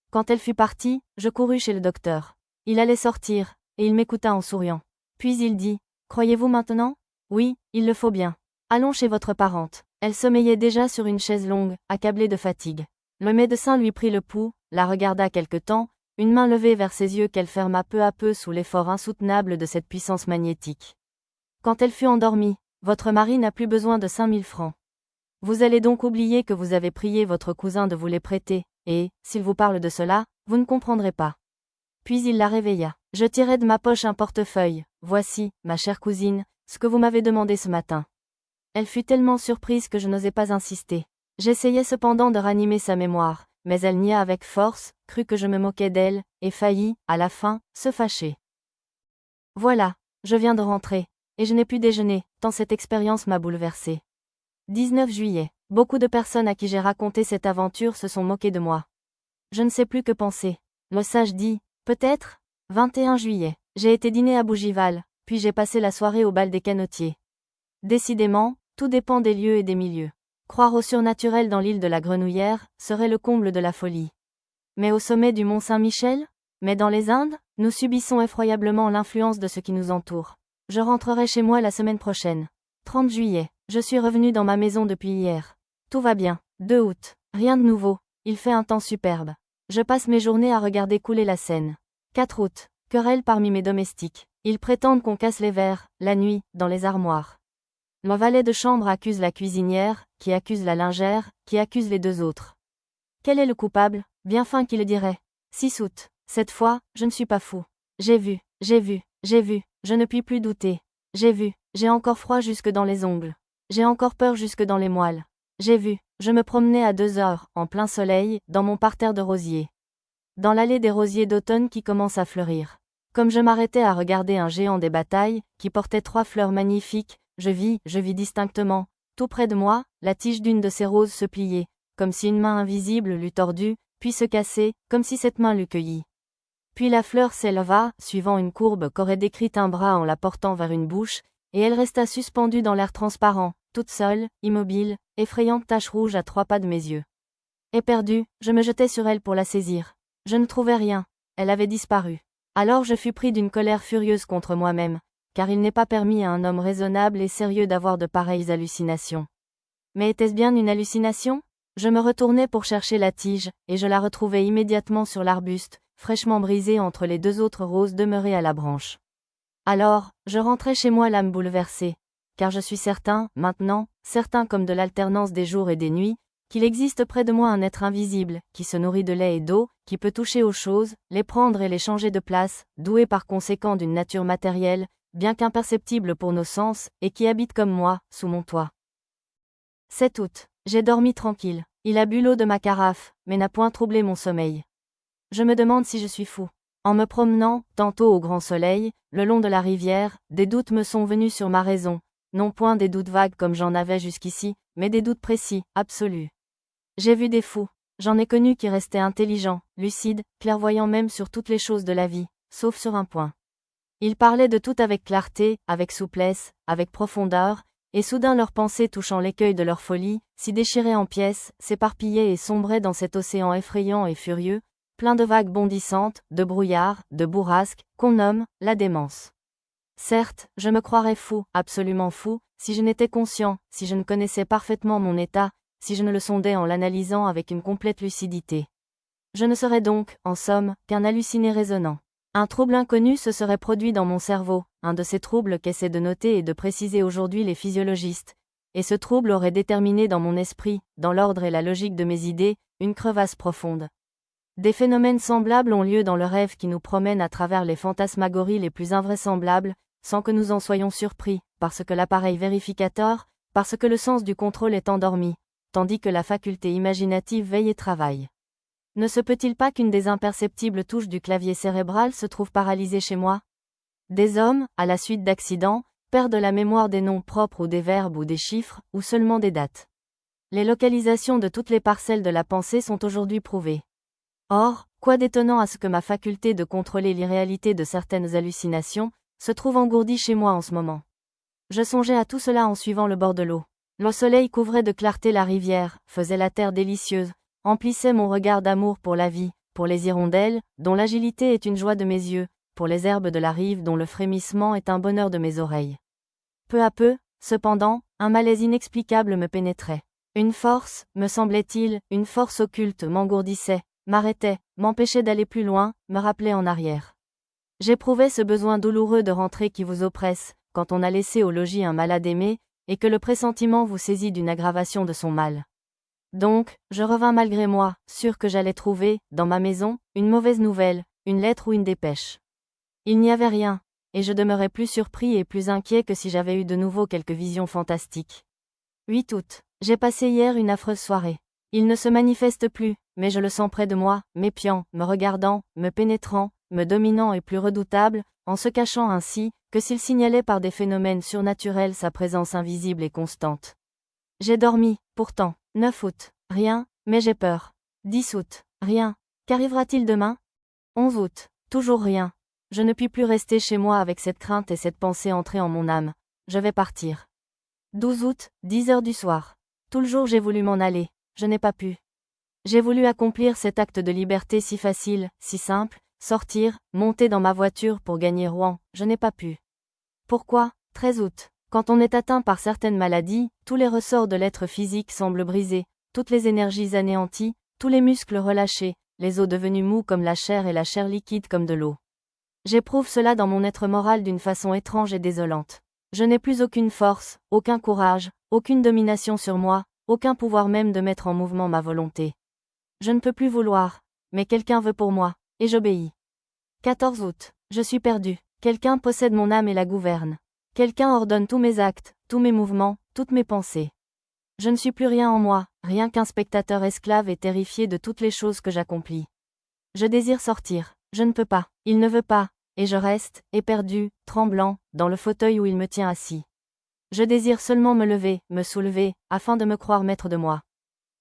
Quand elle fut partie, je courus chez le docteur. Il allait sortir, et il m'écouta en souriant. Puis il dit, croyez-vous maintenant? Oui, il le faut bien. Allons chez votre parente. Elle sommeillait déjà sur une chaise longue, accablée de fatigue. Le médecin lui prit le pouls, la regarda quelque temps, une main levée vers ses yeux qu'elle ferma peu à peu sous l'effort insoutenable de cette puissance magnétique. Quand elle fut endormie, votre mari n'a plus besoin de 5000 francs. Vous allez donc oublier que vous avez prié votre cousin de vous les prêter, et, s'il vous parle de cela, vous ne comprendrez pas. Puis il la réveilla. Je tirai de ma poche un portefeuille. Voici, ma chère cousine, ce que vous m'avez demandé ce matin. Elle fut tellement surprise que je n'osais pas insister. J'essayais cependant de ranimer sa mémoire, mais elle nia avec force, crut que je me moquais d'elle, et faillit, à la fin, se fâcher. Voilà, je viens de rentrer, et je n'ai pu déjeuner, tant cette expérience m'a bouleversée. 19 juillet. Beaucoup de personnes à qui j'ai raconté cette aventure se sont moquées de moi. Je ne sais plus que penser. Le sage dit, peut-être? 21 juillet. J'ai été dîner à Bougival, puis j'ai passé la soirée au bal des canotiers. Décidément, tout dépend des lieux et des milieux. Croire au surnaturel dans l'île de la Grenouillère serait le comble de la folie. Mais au sommet du mont Saint-Michel? Mais dans les Indes, nous subissons effroyablement l'influence de ce qui nous entoure. Je rentrerai chez moi la semaine prochaine. 30 juillet. Je suis revenu dans ma maison depuis hier. Tout va bien. 2 août. Rien de nouveau. Il fait un temps superbe. Je passe mes journées à regarder couler la Seine. 4 août. Querelle parmi mes domestiques. Ils prétendent qu'on casse les verres, la nuit, dans les armoires. Le valet de chambre accuse la cuisinière, qui accuse la lingère, qui accuse les 2 autres. Quel est le coupable? Bien fin qui le dirait. 6 août. Cette fois, je ne suis pas fou. J'ai vu, je ne puis plus douter. J'ai encore froid jusque dans les ongles. J'ai encore peur jusque dans les moelles. J'ai vu, je me promenais à 2 heures, en plein soleil, dans mon parterre de rosiers. Dans l'allée des rosiers d'automne qui commence à fleurir. Comme je m'arrêtais à regarder un géant des batailles, qui portait 3 fleurs magnifiques, je vis distinctement, tout près de moi, la tige d'une de ces roses se plier, comme si une main invisible l'eût tordue, puis se casser, comme si cette main l'eût cueillie. Puis la fleur s'éleva, suivant une courbe qu'aurait décrite un bras en la portant vers une bouche, et elle resta suspendue dans l'air transparent, toute seule, immobile, effrayante tache rouge à 3 pas de mes yeux. Éperdue, je me jetai sur elle pour la saisir. Je ne trouvais rien. Elle avait disparu. Alors je fus pris d'une colère furieuse contre moi-même, car il n'est pas permis à un homme raisonnable et sérieux d'avoir de pareilles hallucinations. Mais était-ce bien une hallucination? Je me retournai pour chercher la tige, et je la retrouvai immédiatement sur l'arbuste, fraîchement brisée entre les 2 autres roses demeurées à la branche. Alors, je rentrai chez moi l'âme bouleversée, car je suis certain, maintenant, certain comme de l'alternance des jours et des nuits, qu'il existe près de moi un être invisible, qui se nourrit de lait et d'eau, qui peut toucher aux choses, les prendre et les changer de place, doué par conséquent d'une nature matérielle, bien qu'imperceptible pour nos sens, et qui habite comme moi, sous mon toit. 7 août. J'ai dormi tranquille. Il a bu l'eau de ma carafe, mais n'a point troublé mon sommeil. Je me demande si je suis fou. En me promenant, tantôt au grand soleil, le long de la rivière, des doutes me sont venus sur ma raison, non point des doutes vagues comme j'en avais jusqu'ici, mais des doutes précis, absolus. J'ai vu des fous. J'en ai connu qui restaient intelligents, lucides, clairvoyants même sur toutes les choses de la vie, sauf sur un point. Ils parlaient de tout avec clarté, avec souplesse, avec profondeur, et soudain leurs pensées touchant l'écueil de leur folie, s'y déchiraient en pièces, s'éparpillaient et sombraient dans cet océan effrayant et furieux, plein de vagues bondissantes, de brouillards, de bourrasques, qu'on nomme la démence. Certes, je me croirais fou, absolument fou, si je n'étais conscient, si je ne connaissais parfaitement mon état, si je ne le sondais en l'analysant avec une complète lucidité. Je ne serais donc, en somme, qu'un halluciné raisonnant. Un trouble inconnu se serait produit dans mon cerveau, un de ces troubles qu'essaient de noter et de préciser aujourd'hui les physiologistes, et ce trouble aurait déterminé dans mon esprit, dans l'ordre et la logique de mes idées, une crevasse profonde. Des phénomènes semblables ont lieu dans le rêve qui nous promène à travers les fantasmagories les plus invraisemblables, sans que nous en soyons surpris, parce que l'appareil vérificateur, parce que le sens du contrôle est endormi, tandis que la faculté imaginative veille et travaille. Ne se peut-il pas qu'une des imperceptibles touches du clavier cérébral se trouve paralysée chez moi? Des hommes, à la suite d'accidents, perdent la mémoire des noms propres ou des verbes ou des chiffres, ou seulement des dates. Les localisations de toutes les parcelles de la pensée sont aujourd'hui prouvées. Or, quoi d'étonnant à ce que ma faculté de contrôler l'irréalité de certaines hallucinations se trouve engourdie chez moi en ce moment. Je songeais à tout cela en suivant le bord de l'eau. Le soleil couvrait de clarté la rivière, faisait la terre délicieuse, emplissait mon regard d'amour pour la vie, pour les hirondelles, dont l'agilité est une joie de mes yeux, pour les herbes de la rive dont le frémissement est un bonheur de mes oreilles. Peu à peu, cependant, un malaise inexplicable me pénétrait. Une force, me semblait-il, une force occulte m'engourdissait, m'arrêtait, m'empêchait d'aller plus loin, me rappelait en arrière. J'éprouvais ce besoin douloureux de rentrer qui vous oppresse, quand on a laissé au logis un malade aimé, et que le pressentiment vous saisit d'une aggravation de son mal. Donc, je revins malgré moi, sûr que j'allais trouver, dans ma maison, une mauvaise nouvelle, une lettre ou une dépêche. Il n'y avait rien, et je demeurais plus surpris et plus inquiet que si j'avais eu de nouveau quelques visions fantastiques. 8 août. J'ai passé hier une affreuse soirée. Il ne se manifeste plus, mais je le sens près de moi, m'épiant, me regardant, me pénétrant, me dominant et plus redoutable, en se cachant ainsi, que s'il signalait par des phénomènes surnaturels sa présence invisible et constante. J'ai dormi, pourtant. 9 août. Rien, mais j'ai peur. 10 août. Rien. Qu'arrivera-t-il demain? 11 août. Toujours rien. Je ne puis plus rester chez moi avec cette crainte et cette pensée entrée en mon âme. Je vais partir. 12 août, 10 heures du soir. Tout le jour j'ai voulu m'en aller. Je n'ai pas pu. J'ai voulu accomplir cet acte de liberté si facile, si simple, sortir, monter dans ma voiture pour gagner Rouen. Je n'ai pas pu. Pourquoi? 13 août. Quand on est atteint par certaines maladies, tous les ressorts de l'être physique semblent brisés, toutes les énergies anéanties, tous les muscles relâchés, les os devenus mous comme la chair et la chair liquide comme de l'eau. J'éprouve cela dans mon être moral d'une façon étrange et désolante. Je n'ai plus aucune force, aucun courage, aucune domination sur moi, aucun pouvoir même de mettre en mouvement ma volonté. Je ne peux plus vouloir, mais quelqu'un veut pour moi, et j'obéis. 14 août. Je suis perdu. Quelqu'un possède mon âme et la gouverne. Quelqu'un ordonne tous mes actes, tous mes mouvements, toutes mes pensées. Je ne suis plus rien en moi, rien qu'un spectateur esclave et terrifié de toutes les choses que j'accomplis. Je désire sortir, je ne peux pas, il ne veut pas, et je reste, éperdu, tremblant, dans le fauteuil où il me tient assis. Je désire seulement me lever, me soulever, afin de me croire maître de moi.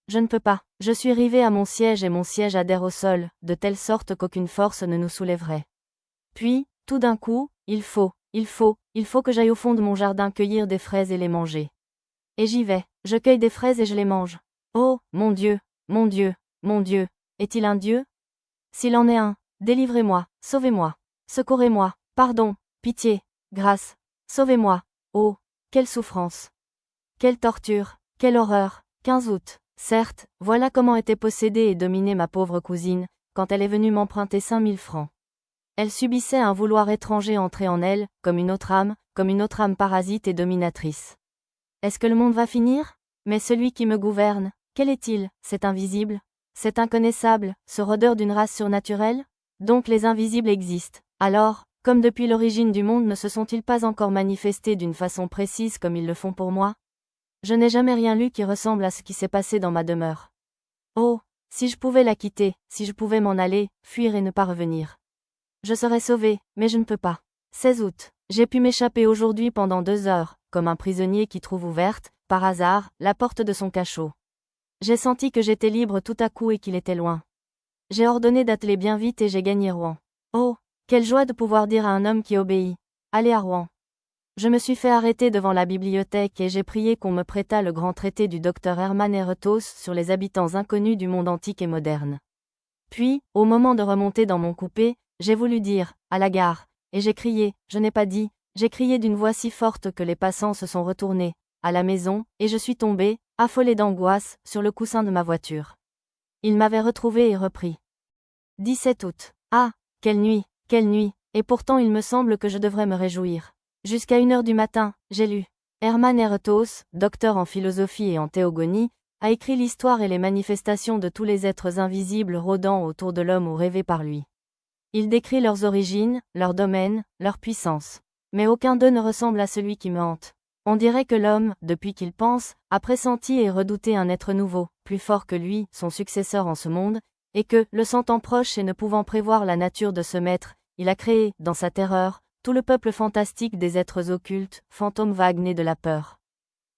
Je ne peux pas. Je suis rivé à mon siège et mon siège adhère au sol, de telle sorte qu'aucune force ne nous soulèverait. Puis, tout d'un coup, il faut que j'aille au fond de mon jardin cueillir des fraises et les manger. Et j'y vais, je cueille des fraises et je les mange. Oh, mon Dieu, mon Dieu, mon Dieu, est-il un Dieu? S'il en est un, délivrez-moi, sauvez-moi, secourez-moi, pardon, pitié, grâce, sauvez-moi. Oh, quelle souffrance! Quelle torture, quelle horreur! 15 août. Certes, voilà comment était possédée et dominée ma pauvre cousine, quand elle est venue m'emprunter 5000 francs. Elle subissait un vouloir étranger entrer en elle, comme une autre âme parasite et dominatrice. Est-ce que le monde va finir? Mais celui qui me gouverne, quel est-il, cet invisible? Cet inconnaissable, ce rôdeur d'une race surnaturelle? Donc les invisibles existent. Alors, comme depuis l'origine du monde ne se sont-ils pas encore manifestés d'une façon précise comme ils le font pour moi? Je n'ai jamais rien lu qui ressemble à ce qui s'est passé dans ma demeure. Oh, si je pouvais la quitter, si je pouvais m'en aller, fuir et ne pas revenir. Je serais sauvé, mais je ne peux pas. 16 août. J'ai pu m'échapper aujourd'hui pendant 2 heures, comme un prisonnier qui trouve ouverte, par hasard, la porte de son cachot. J'ai senti que j'étais libre tout à coup et qu'il était loin. J'ai ordonné d'atteler bien vite et j'ai gagné Rouen. Oh, quelle joie de pouvoir dire à un homme qui obéit. Allez à Rouen. Je me suis fait arrêter devant la bibliothèque et j'ai prié qu'on me prêtât le grand traité du docteur Hermann Eretos sur les habitants inconnus du monde antique et moderne. Puis, au moment de remonter dans mon coupé, j'ai voulu dire, à la gare, et j'ai crié, je n'ai pas dit, j'ai crié d'une voix si forte que les passants se sont retournés, à la maison, et je suis tombé, affolé d'angoisse, sur le coussin de ma voiture. Il m'avait retrouvé et repris. 17 août. Ah, quelle nuit, et pourtant il me semble que je devrais me réjouir. Jusqu'à 1 heure du matin, j'ai lu. Hermann Eretos, docteur en philosophie et en théogonie, a écrit l'histoire et les manifestations de tous les êtres invisibles rôdant autour de l'homme ou rêvés par lui. Il décrit leurs origines, leur domaine, leur puissance. Mais aucun d'eux ne ressemble à celui qui me hante. On dirait que l'homme, depuis qu'il pense, a pressenti et redouté un être nouveau, plus fort que lui, son successeur en ce monde, et que, le sentant proche et ne pouvant prévoir la nature de ce maître, il a créé, dans sa terreur, tout le peuple fantastique des êtres occultes, fantômes vagues nés de la peur.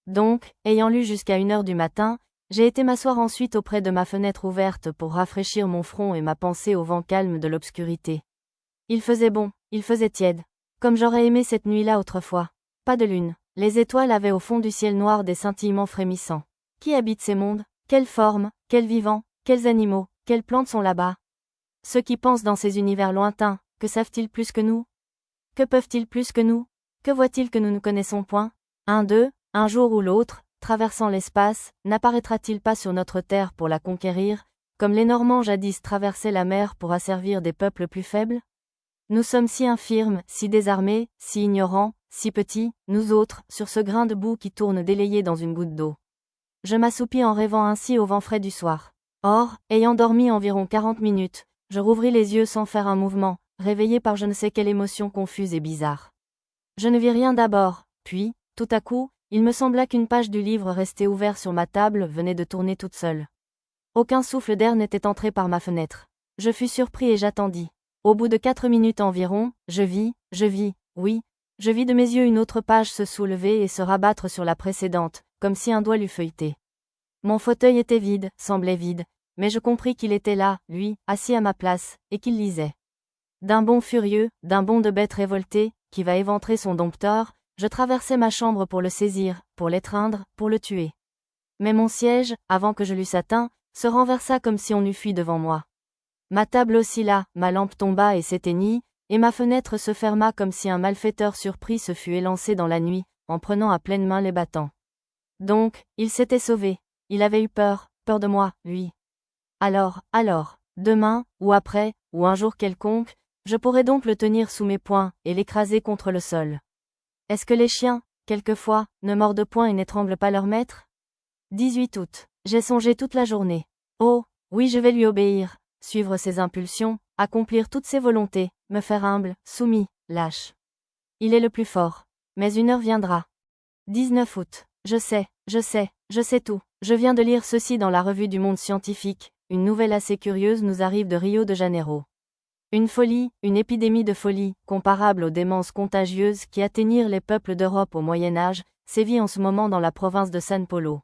Donc, ayant lu jusqu'à 1 heure du matin, j'ai été m'asseoir ensuite auprès de ma fenêtre ouverte pour rafraîchir mon front et ma pensée au vent calme de l'obscurité. Il faisait bon, il faisait tiède. Comme j'aurais aimé cette nuit-là autrefois. Pas de lune. Les étoiles avaient au fond du ciel noir des scintillements frémissants. Qui habite ces mondes? Quelles formes, quels vivants, quels animaux, quelles plantes sont là-bas? Ceux qui pensent dans ces univers lointains, que savent-ils plus que nous? Que peuvent-ils plus que nous? Que voient-ils que nous ne connaissons point? Un d'eux, un jour ou l'autre, traversant l'espace, n'apparaîtra-t-il pas sur notre terre pour la conquérir, comme les Normands jadis traversaient la mer pour asservir des peuples plus faibles? Nous sommes si infirmes, si désarmés, si ignorants, si petits, nous autres, sur ce grain de boue qui tourne délayé dans une goutte d'eau. Je m'assoupis en rêvant ainsi au vent frais du soir. Or, ayant dormi environ 40 minutes, je rouvris les yeux sans faire un mouvement, réveillé par je ne sais quelle émotion confuse et bizarre. Je ne vis rien d'abord, puis, tout à coup, il me sembla qu'une page du livre resté ouvert sur ma table venait de tourner toute seule. Aucun souffle d'air n'était entré par ma fenêtre. Je fus surpris et j'attendis. Au bout de 4 minutes environ, je vis de mes yeux une autre page se soulever et se rabattre sur la précédente, comme si un doigt l'eût feuilleté. Mon fauteuil était vide, semblait vide, mais je compris qu'il était là, lui, assis à ma place, et qu'il lisait. D'un bond furieux, d'un bond de bête révoltée, qui va éventrer son dompteur, je traversai ma chambre pour le saisir, pour l'étreindre, pour le tuer. Mais mon siège, avant que je l'eusse atteint, se renversa comme si on eût fui devant moi. Ma table oscilla, ma lampe tomba et s'éteignit, et ma fenêtre se ferma comme si un malfaiteur surpris se fût élancé dans la nuit, en prenant à pleine main les battants. Donc, il s'était sauvé. Il avait eu peur de moi, lui. Alors, demain, ou après, ou un jour quelconque, je pourrais donc le tenir sous mes poings, et l'écraser contre le sol. Est-ce que les chiens, quelquefois, ne mordent point et n'étranglent pas leur maître? 18 août. J'ai songé toute la journée. Oh, oui, je vais lui obéir, suivre ses impulsions, accomplir toutes ses volontés, me faire humble, soumis, lâche. Il est le plus fort. Mais une heure viendra. 19 août. Je sais tout. Je viens de lire ceci dans la revue du Monde scientifique. Une nouvelle assez curieuse nous arrive de Rio de Janeiro. Une folie, une épidémie de folie, comparable aux démences contagieuses qui atteignirent les peuples d'Europe au Moyen Âge, sévit en ce moment dans la province de San Paulo.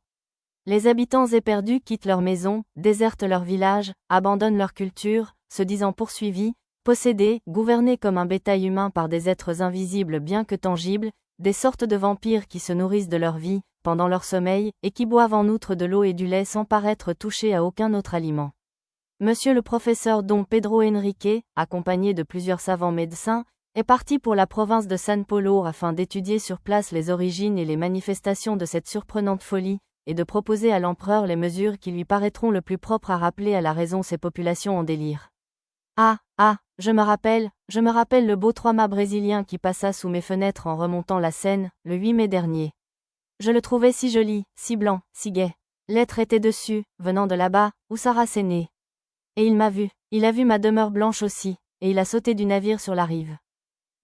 Les habitants éperdus quittent leurs maisons, désertent leur village, abandonnent leur culture, se disant poursuivis, possédés, gouvernés comme un bétail humain par des êtres invisibles bien que tangibles, des sortes de vampires qui se nourrissent de leur vie, pendant leur sommeil, et qui boivent en outre de l'eau et du lait sans paraître touchés à aucun autre aliment. Monsieur le professeur Dom Pedro Henrique, accompagné de plusieurs savants médecins, est parti pour la province de San Paulo afin d'étudier sur place les origines et les manifestations de cette surprenante folie, et de proposer à l'empereur les mesures qui lui paraîtront le plus propres à rappeler à la raison ces populations en délire. Je me rappelle le beau trois-mâts brésilien qui passa sous mes fenêtres en remontant la Seine, le 8 mai dernier. Je le trouvais si joli, si blanc, si gai. L'être était dessus, venant de là-bas, où sa race est née. Et il m'a vu, il a vu ma demeure blanche aussi, et il a sauté du navire sur la rive.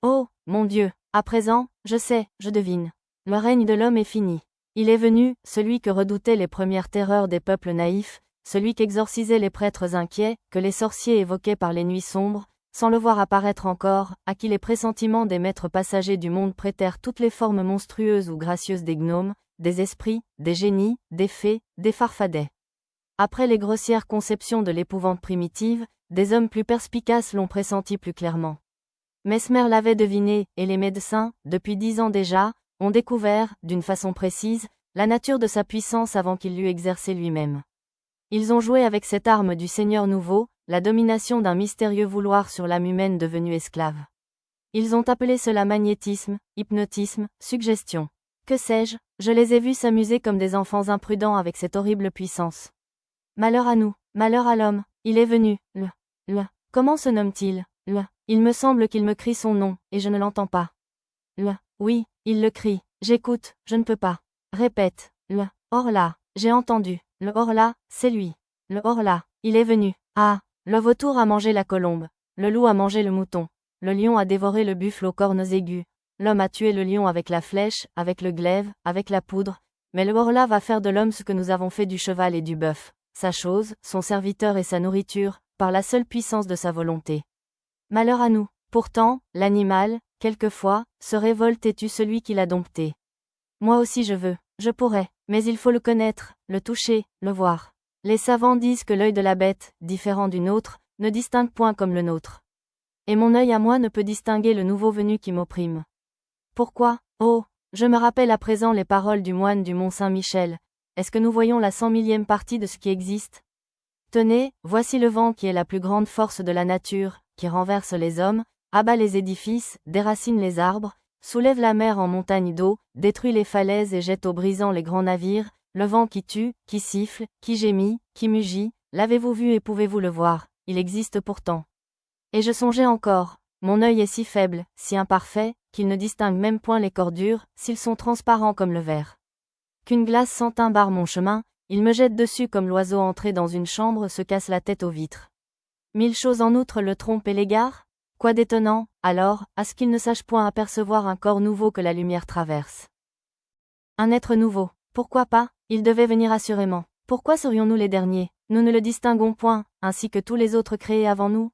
Oh, mon Dieu, à présent, je sais, je devine. Le règne de l'homme est fini. Il est venu, celui que redoutaient les premières terreurs des peuples naïfs, celui qu'exorcisaient les prêtres inquiets, que les sorciers évoquaient par les nuits sombres, sans le voir apparaître encore, à qui les pressentiments des maîtres passagers du monde prêtèrent toutes les formes monstrueuses ou gracieuses des gnomes, des esprits, des génies, des fées, des farfadets. Après les grossières conceptions de l'épouvante primitive, des hommes plus perspicaces l'ont pressenti plus clairement. Mesmer l'avait deviné, et les médecins, depuis 10 ans déjà, ont découvert, d'une façon précise, la nature de sa puissance avant qu'il l'eût exercée lui-même. Ils ont joué avec cette arme du Seigneur nouveau, la domination d'un mystérieux vouloir sur l'âme humaine devenue esclave. Ils ont appelé cela magnétisme, hypnotisme, suggestion. Que sais-je, je les ai vus s'amuser comme des enfants imprudents avec cette horrible puissance. Malheur à nous, malheur à l'homme, il est venu, comment se nomme-t-il, il me semble qu'il me crie son nom, et je ne l'entends pas. Oui, il le crie, j'écoute, je ne peux pas. Répète, Horla, j'ai entendu, le Horla, c'est lui. Le Horla, il est venu. Ah, le vautour a mangé la colombe, le loup a mangé le mouton, le lion a dévoré le buffle aux cornes aiguës, l'homme a tué le lion avec la flèche, avec le glaive, avec la poudre, mais le Horla va faire de l'homme ce que nous avons fait du cheval et du bœuf, sa chose, son serviteur et sa nourriture, par la seule puissance de sa volonté. Malheur à nous. Pourtant, l'animal, quelquefois, se révolte et tue celui qui l'a dompté. Moi aussi je pourrais, mais il faut le connaître, le toucher, le voir. Les savants disent que l'œil de la bête, différent d'une autre, ne distingue point comme le nôtre. Et mon œil à moi ne peut distinguer le nouveau venu qui m'opprime. Pourquoi? Oh, je me rappelle à présent les paroles du moine du Mont Saint-Michel. Est-ce que nous voyons la 100 000e partie de ce qui existe? Tenez, voici le vent qui est la plus grande force de la nature, qui renverse les hommes, abat les édifices, déracine les arbres, soulève la mer en montagne d'eau, détruit les falaises et jette aux brisants les grands navires, le vent qui tue, qui siffle, qui gémit, qui mugit, l'avez-vous vu et pouvez-vous le voir, il existe pourtant. Et je songeais encore, mon œil est si faible, si imparfait, qu'il ne distingue même point les corps durs, s'ils sont transparents comme le verre. Qu'une glace sans teint barre mon chemin, il me jette dessus comme l'oiseau entré dans une chambre se casse la tête aux vitres. 1000 choses en outre le trompent et l'égare? Quoi d'étonnant, alors, à ce qu'il ne sache point apercevoir un corps nouveau que la lumière traverse. Un être nouveau, pourquoi pas? Il devait venir assurément. Pourquoi serions-nous les derniers? Nous ne le distinguons point, ainsi que tous les autres créés avant nous.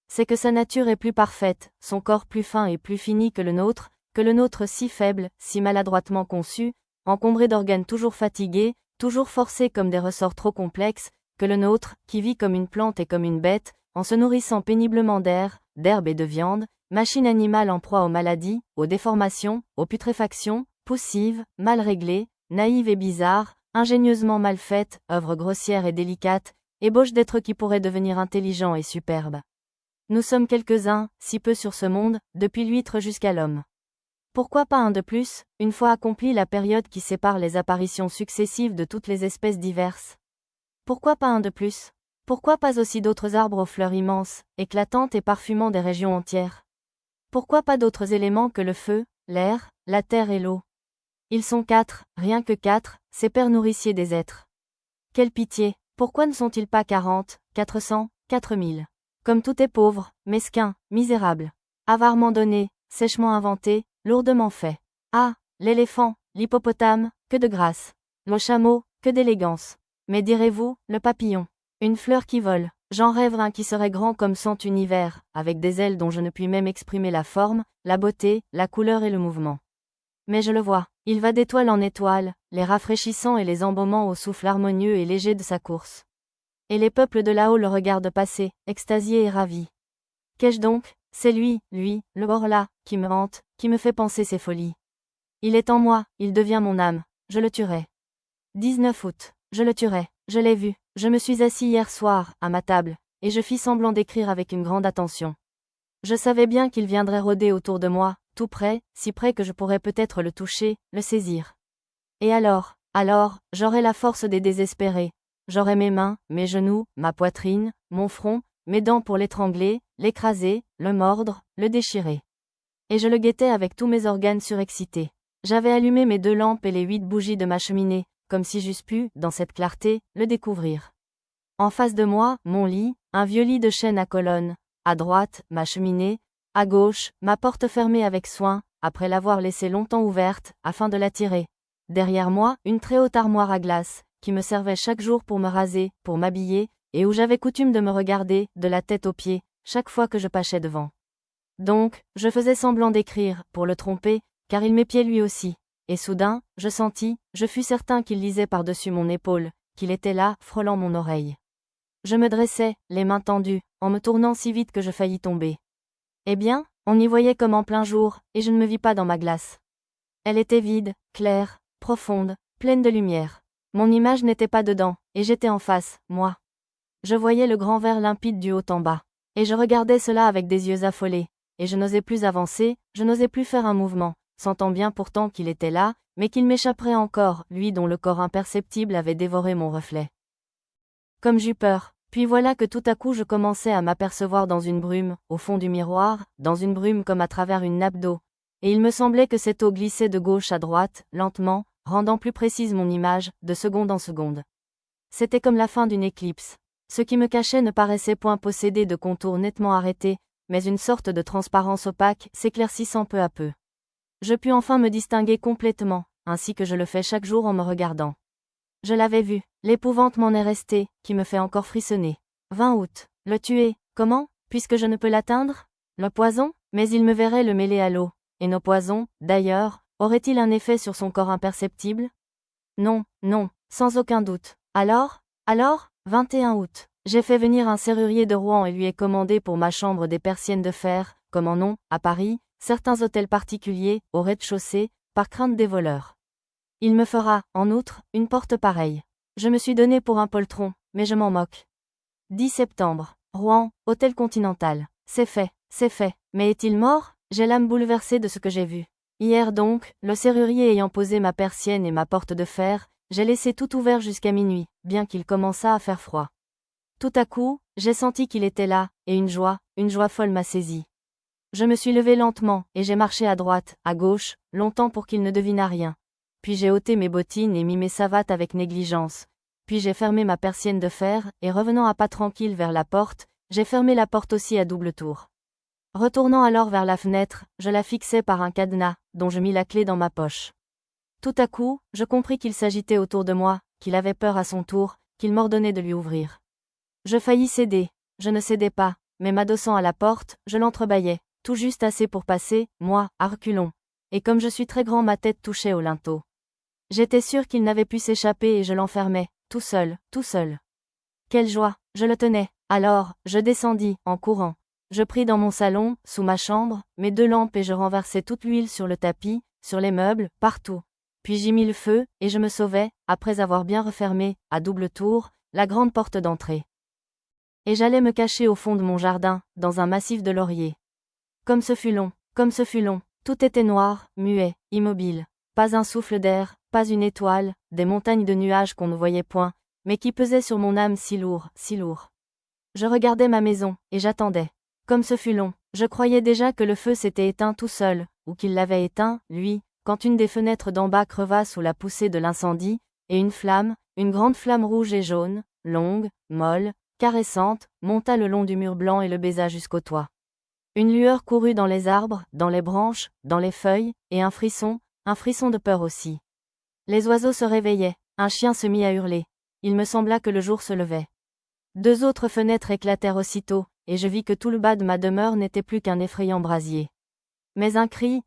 C'est que sa nature est plus parfaite, son corps plus fin et plus fini que le nôtre si faible, si maladroitement conçu, encombré d'organes toujours fatigués, toujours forcés comme des ressorts trop complexes, que le nôtre, qui vit comme une plante et comme une bête, en se nourrissant péniblement d'air, d'herbe et de viande, machine animale en proie aux maladies, aux déformations, aux putréfactions, poussive, mal réglée, naïve et bizarre, ingénieusement mal faite, œuvre grossière et délicate, ébauche d'êtres qui pourraient devenir intelligents et superbes. Nous sommes quelques-uns, si peu sur ce monde, depuis l'huître jusqu'à l'homme. Pourquoi pas un de plus, une fois accomplie la période qui sépare les apparitions successives de toutes les espèces diverses? Pourquoi pas un de plus? Pourquoi pas aussi d'autres arbres aux fleurs immenses, éclatantes et parfumant des régions entières? Pourquoi pas d'autres éléments que le feu, l'air, la terre et l'eau? Ils sont 4, rien que 4, ces pères nourriciers des êtres. Quelle pitié, pourquoi ne sont-ils pas 40, 400, 4000? Comme tout est pauvre, mesquin, misérable. Avarement donné, sèchement inventé, lourdement fait. Ah, l'éléphant, l'hippopotame, que de grâce. Le chameau, que d'élégance. Mais direz-vous, le papillon. Une fleur qui vole, j'en rêverais un qui serait grand comme 100 univers, avec des ailes dont je ne puis même exprimer la forme, la beauté, la couleur et le mouvement. Mais je le vois, il va d'étoile en étoile, les rafraîchissant et les embaumant au souffle harmonieux et léger de sa course. Et les peuples de là-haut le regardent passer, extasiés et ravis. Qu'ai-je donc? C'est lui, le Horla, qui me hante, qui me fait penser ses folies. Il est en moi, il devient mon âme, je le tuerai. 19 août. Je le tuerai, je l'ai vu, je me suis assis hier soir, à ma table, et je fis semblant d'écrire avec une grande attention. Je savais bien qu'il viendrait rôder autour de moi, tout près, si près que je pourrais peut-être le toucher, le saisir. Et alors, j'aurais la force des désespérés. J'aurais mes mains, mes genoux, ma poitrine, mon front, mes dents pour l'étrangler, l'écraser, le mordre, le déchirer. Et je le guettais avec tous mes organes surexcités. J'avais allumé mes 2 lampes et les 8 bougies de ma cheminée, comme si j'eusse pu, dans cette clarté, le découvrir. En face de moi, mon lit, un vieux lit de chêne à colonnes. À droite, ma cheminée. À gauche, ma porte fermée avec soin, après l'avoir laissée longtemps ouverte, afin de la tirer. Derrière moi, une très haute armoire à glace, qui me servait chaque jour pour me raser, pour m'habiller, et où j'avais coutume de me regarder, de la tête aux pieds, chaque fois que je passais devant. Donc, je faisais semblant d'écrire, pour le tromper, car il m'épiait lui aussi. Et soudain, je fus certain qu'il lisait par-dessus mon épaule, qu'il était là, frôlant mon oreille. Je me dressai, les mains tendues, en me tournant si vite que je faillis tomber. Eh bien, on y voyait comme en plein jour, et je ne me vis pas dans ma glace. Elle était vide, claire, profonde, pleine de lumière. Mon image n'était pas dedans, et j'étais en face, moi. Je voyais le grand verre limpide du haut en bas. Et je regardais cela avec des yeux affolés, et je n'osais plus avancer, je n'osais plus faire un mouvement, sentant bien pourtant qu'il était là, mais qu'il m'échapperait encore, lui dont le corps imperceptible avait dévoré mon reflet. Comme j'eus peur, puis voilà que tout à coup je commençais à m'apercevoir dans une brume, au fond du miroir, dans une brume comme à travers une nappe d'eau, et il me semblait que cette eau glissait de gauche à droite, lentement, rendant plus précise mon image, de seconde en seconde. C'était comme la fin d'une éclipse. Ce qui me cachait ne paraissait point posséder de contours nettement arrêtés, mais une sorte de transparence opaque, s'éclaircissant peu à peu. Je pus enfin me distinguer complètement, ainsi que je le fais chaque jour en me regardant. Je l'avais vu, l'épouvante m'en est restée, qui me fait encore frissonner. 20 août. Le tuer, comment, puisque je ne peux l'atteindre? Le poison? Mais il me verrait le mêler à l'eau. Et nos poisons, d'ailleurs, auraient-ils un effet sur son corps imperceptible? Non, sans aucun doute. Alors, 21 août. J'ai fait venir un serrurier de Rouen et lui ai commandé pour ma chambre des persiennes de fer, comme en ont, à Paris, certains hôtels particuliers, au rez-de-chaussée, par crainte des voleurs. Il me fera, en outre, une porte pareille. Je me suis donné pour un poltron, mais je m'en moque. 10 septembre. Rouen, hôtel Continental. C'est fait, mais est-il mort? J'ai l'âme bouleversée de ce que j'ai vu. Hier donc, le serrurier ayant posé ma persienne et ma porte de fer, j'ai laissé tout ouvert jusqu'à minuit, bien qu'il commençât à faire froid. Tout à coup, j'ai senti qu'il était là, et une joie folle m'a saisi. Je me suis levé lentement, et j'ai marché à droite, à gauche, longtemps pour qu'il ne devinât rien. Puis j'ai ôté mes bottines et mis mes savates avec négligence. Puis j'ai fermé ma persienne de fer, et revenant à pas tranquille vers la porte, j'ai fermé la porte aussi à double tour. Retournant alors vers la fenêtre, je la fixai par un cadenas, dont je mis la clé dans ma poche. Tout à coup, je compris qu'il s'agitait autour de moi, qu'il avait peur à son tour, qu'il m'ordonnait de lui ouvrir. Je faillis céder, je ne cédai pas, mais m'adossant à la porte, je l'entrebâillai, tout juste assez pour passer, moi, à reculons. Et comme je suis très grand, ma tête touchait au linteau. J'étais sûr qu'il n'avait pu s'échapper et je l'enfermais, tout seul. Quelle joie, je le tenais. Alors, je descendis, en courant. Je pris dans mon salon, sous ma chambre, mes 2 lampes et je renversai toute l'huile sur le tapis, sur les meubles, partout. Puis j'y mis le feu, et je me sauvai, après avoir bien refermé, à double tour, la grande porte d'entrée. Et j'allais me cacher au fond de mon jardin, dans un massif de lauriers. Comme ce fut long, tout était noir, muet, immobile. Pas un souffle d'air, pas une étoile, des montagnes de nuages qu'on ne voyait point, mais qui pesaient sur mon âme si lourd. Je regardais ma maison, et j'attendais. Comme ce fut long, je croyais déjà que le feu s'était éteint tout seul, ou qu'il l'avait éteint, lui, quand une des fenêtres d'en bas creva sous la poussée de l'incendie, et une grande flamme rouge et jaune, longue, molle, caressante, monta le long du mur blanc et le baisa jusqu'au toit. Une lueur courut dans les arbres, dans les branches, dans les feuilles, et un frisson de peur aussi. Les oiseaux se réveillaient, un chien se mit à hurler. Il me sembla que le jour se levait. 2 autres fenêtres éclatèrent aussitôt, et je vis que tout le bas de ma demeure n'était plus qu'un effrayant brasier. Mais un cri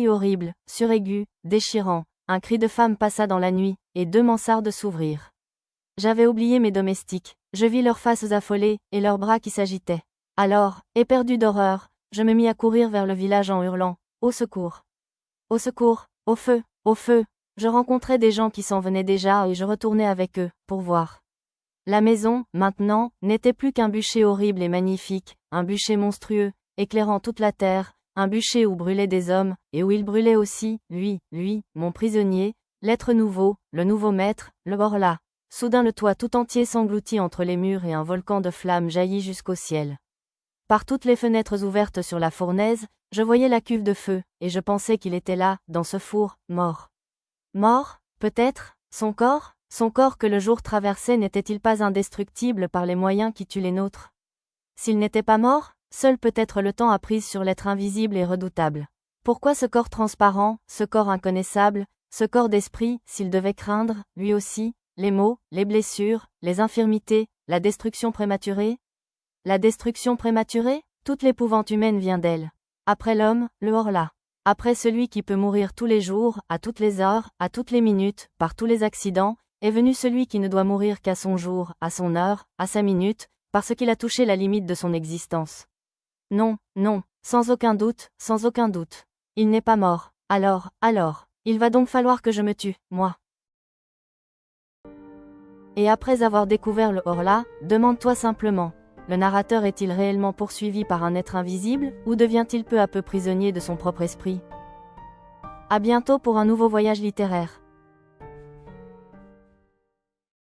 horrible, suraigu, déchirant, un cri de femme passa dans la nuit, et 2 mansardes s'ouvrirent. J'avais oublié mes domestiques, je vis leurs faces affolées, et leurs bras qui s'agitaient. Alors, éperdu d'horreur, je me mis à courir vers le village en hurlant « Au secours! Au secours! Au feu! Au feu !» Je rencontrais des gens qui s'en venaient déjà et je retournais avec eux, pour voir. La maison, maintenant, n'était plus qu'un bûcher horrible et magnifique, un bûcher monstrueux, éclairant toute la terre, un bûcher où brûlaient des hommes, et où il brûlait aussi, lui, mon prisonnier, l'être nouveau, le nouveau maître, le Horla. Soudain le toit tout entier s'engloutit entre les murs et un volcan de flammes jaillit jusqu'au ciel. Par toutes les fenêtres ouvertes sur la fournaise, je voyais la cuve de feu, et je pensais qu'il était là, dans ce four, mort. Mort, peut-être, son corps que le jour traversait n'était-il pas indestructible par les moyens qui tuent les nôtres? S'il n'était pas mort, seul peut-être le temps a prise sur l'être invisible et redoutable. Pourquoi ce corps transparent, ce corps inconnaissable, ce corps d'esprit, s'il devait craindre, lui aussi, les maux, les blessures, les infirmités, la destruction prématurée? La destruction prématurée? Toute l'épouvante humaine vient d'elle. Après l'homme, le Horla. Après celui qui peut mourir tous les jours, à toutes les heures, à toutes les minutes, par tous les accidents, est venu celui qui ne doit mourir qu'à son jour, à son heure, à sa minute, parce qu'il a touché la limite de son existence. Non, sans aucun doute, Il n'est pas mort. Alors, il va donc falloir que je me tue, moi. Et après avoir découvert le Horla, demande-toi simplement, le narrateur est-il réellement poursuivi par un être invisible, ou devient-il peu à peu prisonnier de son propre esprit? À bientôt pour un nouveau voyage littéraire.